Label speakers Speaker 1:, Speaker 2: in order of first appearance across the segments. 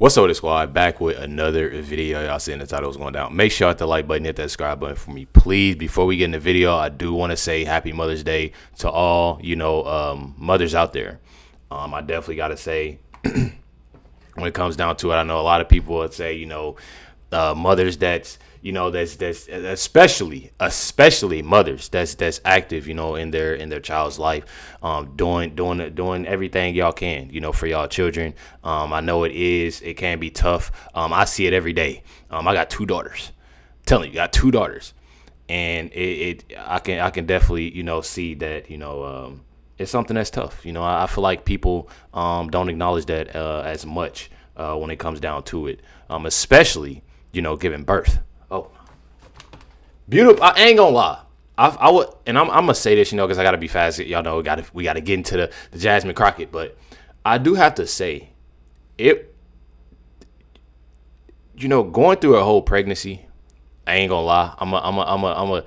Speaker 1: What's up, the squad? Back with another video. Y'all seeing the title is going down. Make sure to hit the like button, hit that subscribe button for me, please. Before we get in the video, I do want to say Happy Mother's Day to all mothers out there. I definitely got to say, when it comes down to it, I know a lot of people would say, mothers that's especially mothers that's active, in their child's life, doing everything y'all can, for y'all children. I know it can be tough. I see it every day. I got two daughters. I'm telling you, got two daughters, and I can definitely see that it's something that's tough. I feel like people don't acknowledge that as much when it comes down to it, especially giving birth. Oh, beautiful. I ain't gonna lie. I would, and I'm gonna say this, because I gotta be fast. Y'all know we gotta get into the Jasmine Crockett, but I do have to say it. Going through a whole pregnancy, I ain't gonna lie. I'm a.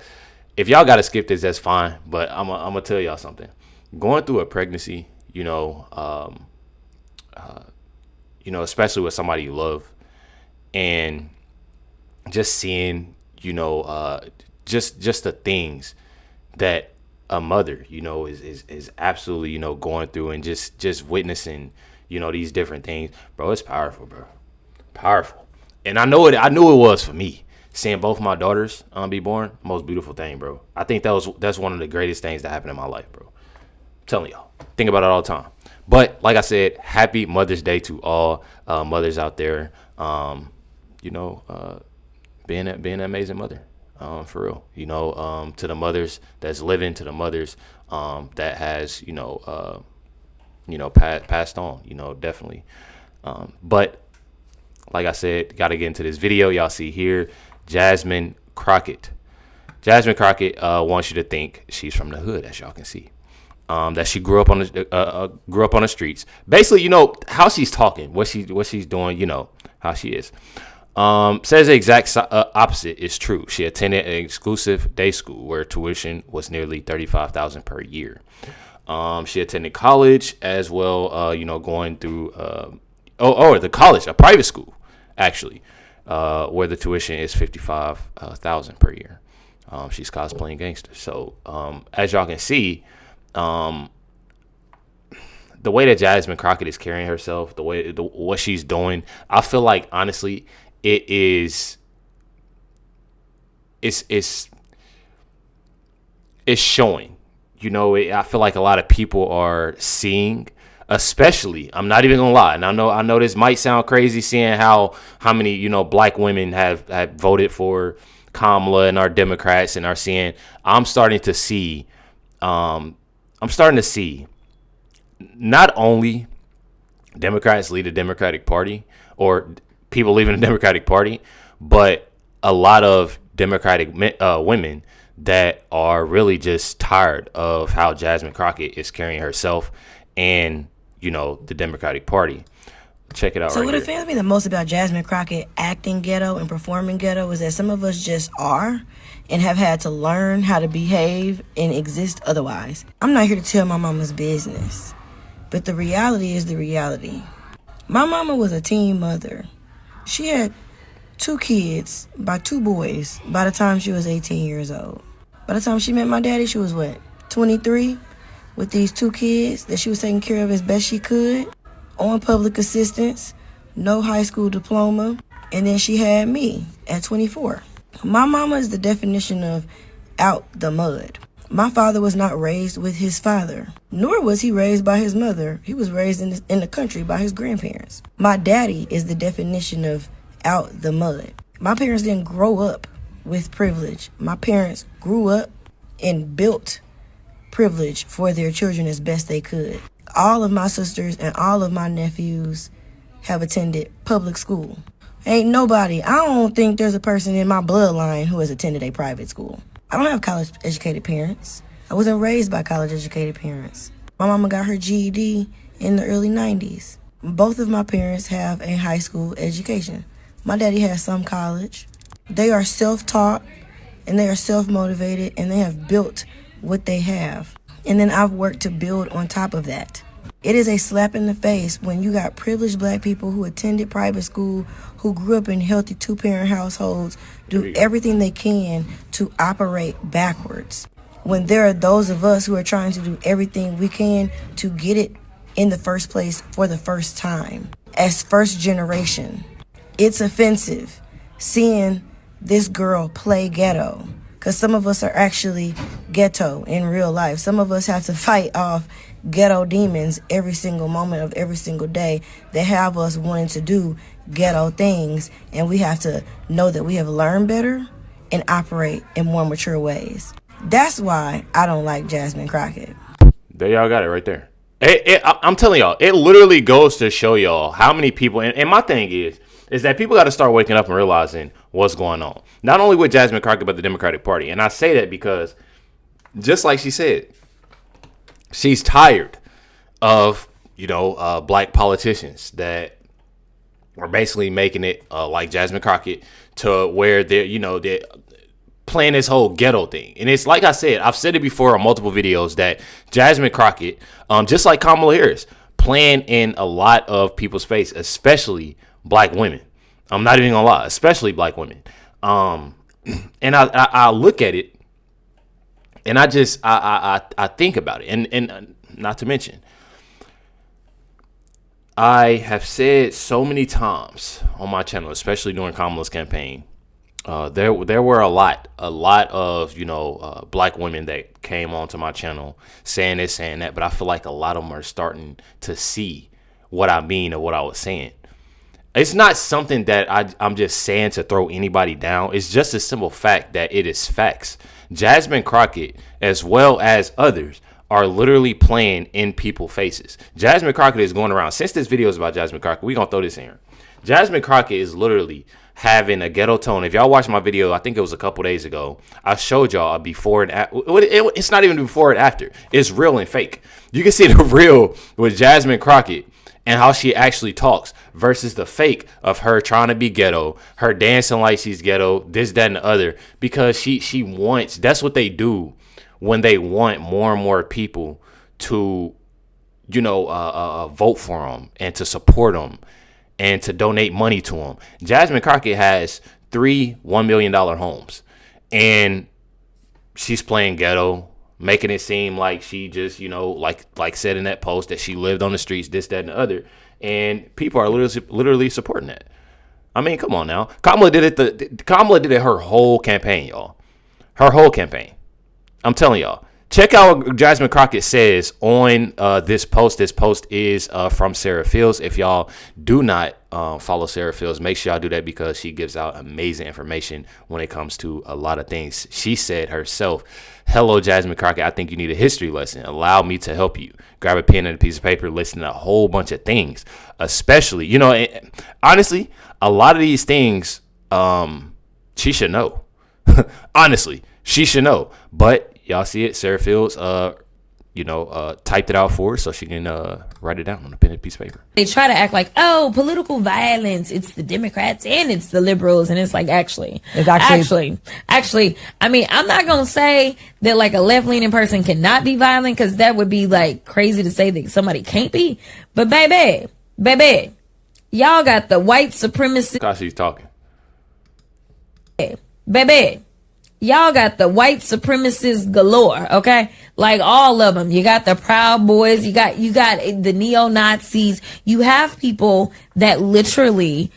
Speaker 1: If y'all gotta skip this, that's fine. But I'm gonna tell y'all something. Going through a pregnancy, especially with somebody you love, and just seeing, just the things that a mother, is absolutely, going through, and just witnessing, these different things, bro. It's powerful, bro. Powerful. And I knew it was for me. Seeing both my daughters be born, most beautiful thing, bro. I think that's one of the greatest things that happened in my life, bro. I'm telling y'all, think about it all the time. But like I said, happy Mother's Day to all mothers out there. Being an amazing mother, for real. To the mothers that's living, to the mothers that has passed on. Definitely. But like I said, got to get into this video. Y'all see here, Jasmine Crockett. Jasmine Crockett wants you to think she's from the hood, as y'all can see. That she grew up on the streets. Basically, how she's talking, what she's doing, how she is. Says the exact opposite is true. She attended an exclusive day school where tuition was nearly $35,000 per year. She attended college as well, going through the college, a private school actually, where the tuition is $55,000 per year. She's cosplaying gangster. So as y'all can see, the way that Jasmine Crockett is carrying herself, what she's doing, I feel like honestly, it's showing. I feel like a lot of people are seeing, especially, I'm not even gonna lie, and I know this might sound crazy, seeing how many black women have voted for Kamala and are Democrats, and are seeing. I'm starting to see not only Democrats lead the Democratic Party, or people leaving the Democratic Party, but a lot of Democratic women that are really just tired of how Jasmine Crockett is carrying herself and, the Democratic Party. Check it out.
Speaker 2: So
Speaker 1: right
Speaker 2: what
Speaker 1: here.
Speaker 2: offends me the most about Jasmine Crockett acting ghetto and performing ghetto is that some of us just are and have had to learn how to behave and exist otherwise. I'm not here to tell my mama's business, but the reality is the reality. My mama was a teen mother. She had 2 kids by 2 boys by the time she was 18 years old. By the time she met my daddy, she was 23, with these 2 kids that she was taking care of as best she could, on public assistance, no high school diploma, and then she had me at 24. My mama is the definition of out the mud. My father was not raised with his father, nor was he raised by his mother. He was raised in the country by his grandparents. My daddy is the definition of out the mud. My parents didn't grow up with privilege. My parents grew up and built privilege for their children as best they could. All of my sisters and all of my nephews have attended public school. I don't think there's a person in my bloodline who has attended a private school. I don't have college-educated parents. I wasn't raised by college-educated parents. My mama got her GED in the early 90s. Both of my parents have a high school education. My daddy has some college. They are self-taught, and they are self-motivated, and they have built what they have. And then I've worked to build on top of that. It is a slap in the face when you got privileged black people who attended private school, who grew up in healthy two-parent households, do everything they can to operate backwards. When there are those of us who are trying to do everything we can to get it in the first place for the first time. As first generation, it's offensive seeing this girl play ghetto. Because some of us are actually ghetto in real life. Some of us have to fight off ghetto demons every single moment of every single day that have us wanting to do ghetto things. And we have to know that we have learned better and operate in more mature ways. That's why I don't like Jasmine Crockett.
Speaker 1: There y'all got it right there. I'm telling y'all, it literally goes to show y'all how many people, and my thing is that people got to start waking up and realizing what's going on. Not only with Jasmine Crockett, but the Democratic Party. And I say that because, just like she said, she's tired of, black politicians that are basically making it like Jasmine Crockett to where they're playing this whole ghetto thing. And it's like I said, I've said it before on multiple videos that Jasmine Crockett, just like Kamala Harris, playing in a lot of people's face, especially black women. I'm not even gonna lie, especially black women. And I look at it and I think about it. And not to mention, I have said so many times on my channel, especially during Kamala's campaign, there were a lot of black women that came onto my channel saying this, saying that, but I feel like a lot of them are starting to see what I mean or what I was saying. It's not something that I'm just saying to throw anybody down. It's just a simple fact that it is facts. Jasmine Crockett, as well as others, are literally playing in people's faces. Jasmine Crockett is going around. Since this video is about Jasmine Crockett, we're going to throw this in here. Jasmine Crockett is literally having a ghetto tone. If y'all watched my video, I think it was a couple days ago, I showed y'all a before and after. It's not even before and after. It's real and fake. You can see the real with Jasmine Crockett and how she actually talks versus the fake of her trying to be ghetto, her dancing like she's ghetto, this, that, and the other, because she wants, that's what they do when they want more and more people to, vote for them and to support them and to donate money to them. Jasmine Crockett has 3 $1 million homes, and she's playing ghetto, making it seem like she just, like said in that post that she lived on the streets, this, that, and the other. And people are literally supporting that. I mean, come on now. Kamala did it her whole campaign, y'all. Her whole campaign. I'm telling y'all. Check out what Jasmine Crockett says on this post. This post is from Sarah Fields. If y'all do not follow Sarah Fields, make sure y'all do that because she gives out amazing information when it comes to a lot of things. She said herself, "Hello, Jasmine Crockett. I think you need a history lesson. Allow me to help you. Grab a pen and a piece of paper, listen to a whole bunch of things, especially, honestly, a lot of these things she should know. Honestly, she should know. But y'all see it, Sarah Fields, typed it out for her so she can write it down on a pen and piece of paper.
Speaker 3: They try to act like, oh, political violence, it's the Democrats and it's the liberals. And it's like, actually, I mean, I'm not going to say that like a left-leaning person cannot be violent, because that would be like crazy to say that somebody can't be. But baby, y'all got the white supremacist.
Speaker 1: Because she's talking.
Speaker 3: Baby. Y'all got the white supremacists galore, okay? Like all of them. You got the Proud Boys. You got the neo-Nazis. You have people that literally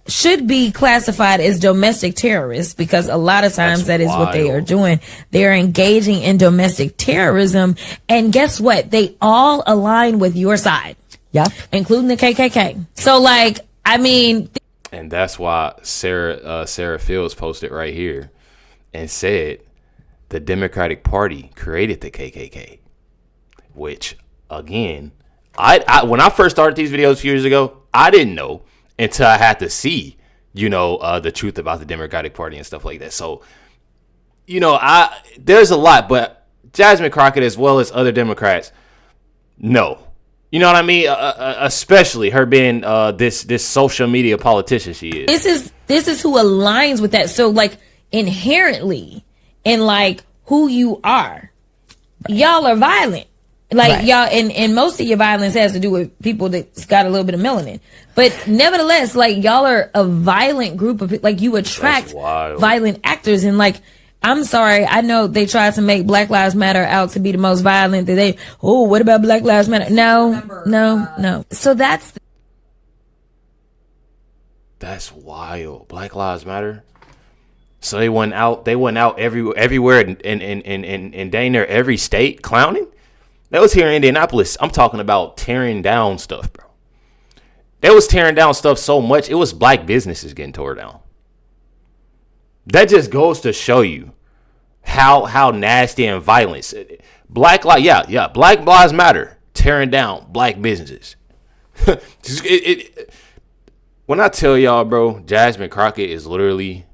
Speaker 3: should be classified as domestic terrorists, because a lot of times that is what they are doing. They're engaging in domestic terrorism. And guess what? They all align with your side.
Speaker 4: Yeah.
Speaker 3: Including the KKK. So like, I mean.
Speaker 1: And that's why Sarah Fields posted right here and said the Democratic Party created the KKK, which, again, I when I first started these videos a few years ago, I didn't know until I had to see, the truth about the Democratic Party and stuff like that. So, there's a lot, but Jasmine Crockett, as well as other Democrats, no. You know what I mean? Especially her being this social media politician she is.
Speaker 3: This is who aligns with that. So, like, inherently in like who you are, y'all are violent. Like
Speaker 2: Right.
Speaker 3: y'all, and most of your violence has to do with people that's got a little bit of melanin. But nevertheless, like y'all are a violent group of people. Like you attract violent actors, and like I'm sorry, I know they tried to make Black Lives Matter out to be the most violent. That what about Black Lives Matter? No. So that's
Speaker 1: wild. Black Lives Matter. So they went out everywhere in dang near every state clowning. That was here in Indianapolis. I'm talking about tearing down stuff, bro. They was tearing down stuff so much, it was black businesses getting tore down. That just goes to show you how nasty and violent. Black Lives Matter, tearing down black businesses. When I tell y'all, bro, Jasmine Crockett is literally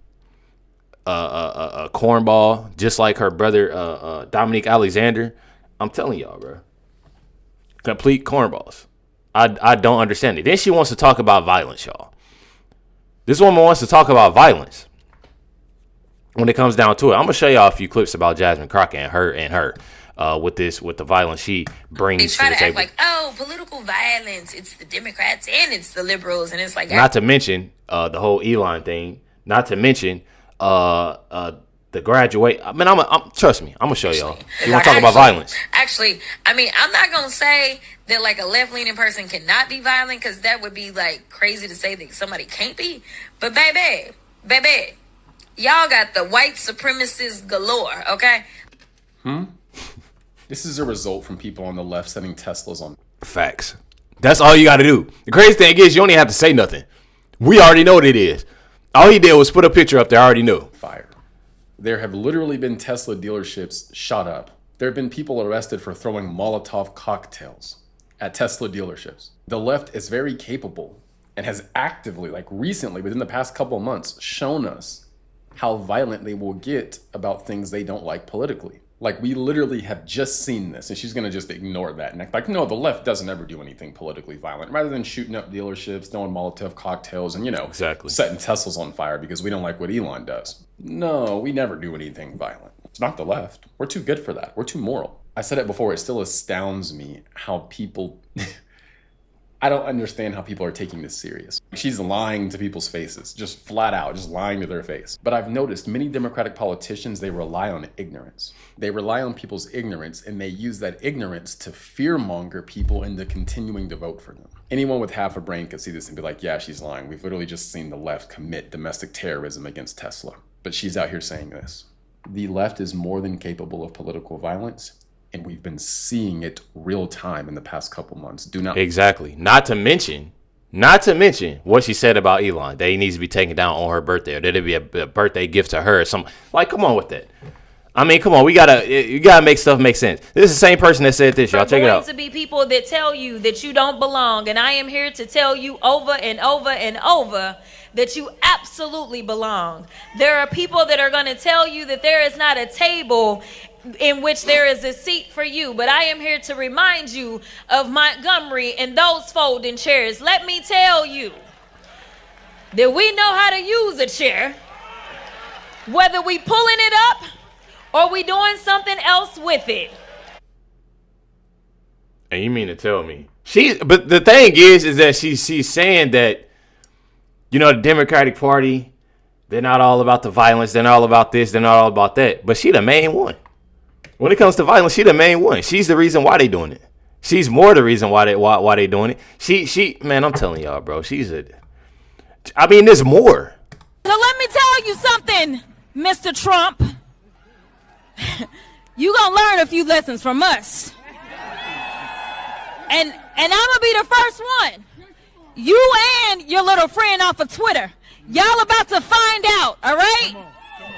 Speaker 1: a cornball, just like her brother Dominique Alexander. I'm telling y'all, bro, complete cornballs. I don't understand it. Then she wants to talk about violence, y'all. This woman wants to talk about violence. When it comes down to it, I'm gonna show y'all a few clips about Jasmine Crockett and her with the violence she brings.
Speaker 3: they try
Speaker 1: to the
Speaker 3: to act
Speaker 1: table.
Speaker 3: like, oh, political violence. It's the Democrats and it's the liberals, and it's like
Speaker 1: Not to mention the whole Elon thing. Not to mention the graduate. I mean, trust me. I'm gonna show y'all. You want to talk about violence?
Speaker 3: Actually, I mean, I'm not gonna say that like a left-leaning person cannot be violent, because that would be like crazy to say that somebody can't be. But baby, y'all got the white supremacists galore. Okay.
Speaker 4: This is a result from people on the left setting Teslas on
Speaker 1: Facts. That's all you got to do. The crazy thing is, you don't even have to say nothing. We already know what it is. All he did was put a picture up there. I already knew.
Speaker 4: fire. There have literally been Tesla dealerships shot up. There have been people arrested for throwing Molotov cocktails at Tesla dealerships. The left is very capable and has actively, like recently, within the past couple of months, shown us how violent they will get about things they don't like politically. Like, we literally have just seen this, and she's going to just ignore that and act like, no, the left doesn't ever do anything politically violent. Rather than shooting up dealerships, throwing Molotov cocktails, and,
Speaker 1: Exactly.
Speaker 4: setting Teslas on fire because we don't like what Elon does. No, we never do anything violent. It's not the left. We're too good for that. We're too moral. I said it before, it still astounds me how people... I don't understand how people are taking this serious. She's lying to people's faces, just flat out, just lying to their face. But I've noticed many Democratic politicians, they rely on ignorance. They rely on people's ignorance, and they use that ignorance to fearmonger people into continuing to vote for them. Anyone with half a brain could see this and be like, yeah, she's lying. We've literally just seen the left commit domestic terrorism against Tesla. But she's out here saying this. The left is more than capable of political violence, and we've been seeing it real time in the past couple months.
Speaker 1: Exactly. Not to mention what she said about Elon, that he needs to be taken down on her birthday, or that it'd be a birthday gift to her or something. Like, come on with that. I mean, come on. You gotta make stuff make sense. This is the same person that said this, y'all. Check it out.
Speaker 3: To be people that tell you that you don't belong, and I am here to tell you over and over and over that you absolutely belong. There are people that are going to tell you that there is not a table in which there is a seat for you, but I am here to remind you of Montgomery and those folding chairs. Let me tell you that we know how to use a chair, whether we pulling it up or we doing something else with it.
Speaker 1: And you mean to tell me but the thing is that she's saying that, the Democratic Party, they're not all about the violence, they're not all about this, they're not all about that, but she the main one. When it comes to violence, she the main one. She's the reason why they doing it. She's more the reason why they doing it. She man, I'm telling y'all, bro. There's more.
Speaker 5: So let me tell you something, Mr. Trump. You gonna learn a few lessons from us. And I'm gonna be the first one. You and your little friend off of Twitter. Y'all about to find out, all right?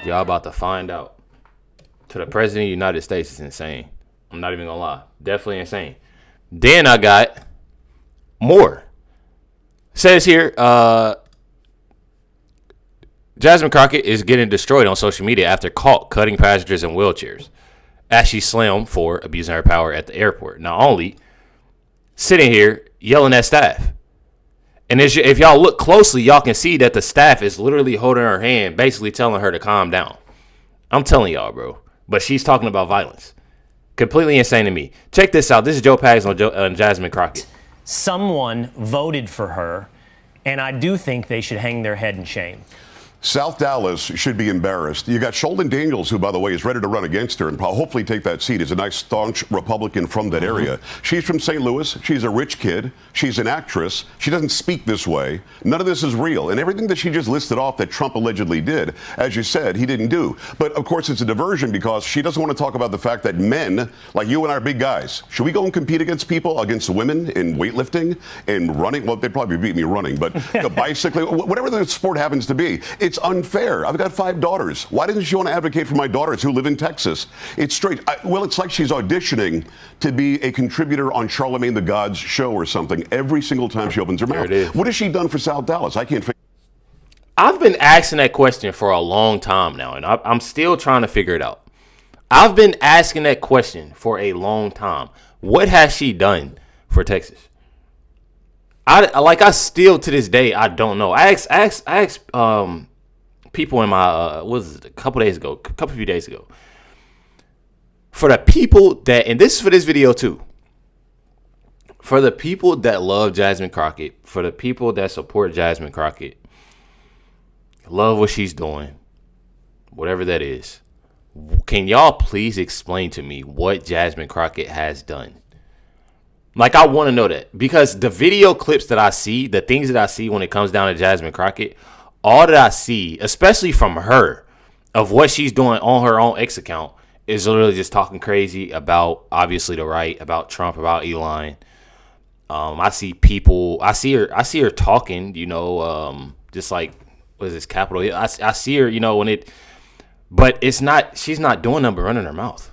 Speaker 1: Y'all about to find out. To the President of the United States is insane. I'm not even gonna lie. Definitely insane. Then I got more. Says here, Jasmine Crockett is getting destroyed on social media after caught cutting passengers in wheelchairs as she slammed for abusing her power at the airport. Not only sitting here yelling at staff. And if y'all look closely, y'all can see that the staff is literally holding her hand, basically telling her to calm down. I'm telling y'all, bro. But she's talking about violence. Completely insane to me. Check this out. This is Joe Pags on Jasmine Crockett.
Speaker 6: Someone voted for her, and I do think they should hang their head in shame.
Speaker 7: South Dallas should be embarrassed. You got Sheldon Daniels, who, by the way, is ready to run against her and hopefully take that seat. He's a nice, staunch Republican from that area. She's from St. Louis. She's a rich kid. She's an actress. She doesn't speak this way. None of this is real. And everything that she just listed off that Trump allegedly did, as you said, he didn't do. But, of course, it's a diversion because she doesn't want to talk about the fact that men, like you and I, are big guys. Should we go and compete against people, against women in weightlifting and running? Well, they'd probably beat me running, but bicycling, whatever the sport happens to be, it's unfair. I've got 5 daughters. Why doesn't she want to advocate for my daughters who live in Texas? It's straight. Well, it's like she's auditioning to be a contributor on Charlemagne the God's show or something every single time she opens her mouth. What has she done for South Dallas? I can't figure.
Speaker 1: I've been asking that question for a long time now, and I'm still trying to figure it out. I've been asking that question for a long time. What has she done for Texas? I still to this day I don't know. I asked people in my a couple few days ago. For the people that, and this is for this video too. For the people that love Jasmine Crockett, for the people that support Jasmine Crockett, love what she's doing, whatever that is. Can y'all please explain to me what Jasmine Crockett has done? Like, I want to know that, because the video clips that I see, the things that I see when it comes down to Jasmine Crockett, all that I see, especially from her, of what she's doing on her own X account, is literally just talking crazy about, obviously, the right, about Trump, about Elon. I see her talking, just like, what is this, Capitol Hill? I see her, but she's not doing nothing but running her mouth.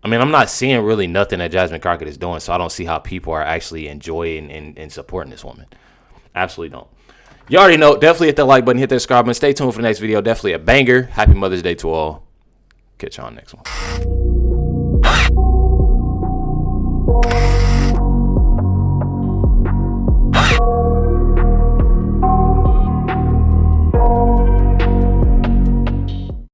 Speaker 1: I mean, I'm not seeing really nothing that Jasmine Crockett is doing, so I don't see how people are actually enjoying and supporting this woman. Absolutely don't. You already know. Definitely hit that like button, hit that subscribe button. Stay tuned for the next video. Definitely a banger. Happy Mother's Day to all. Catch y'all on the next one.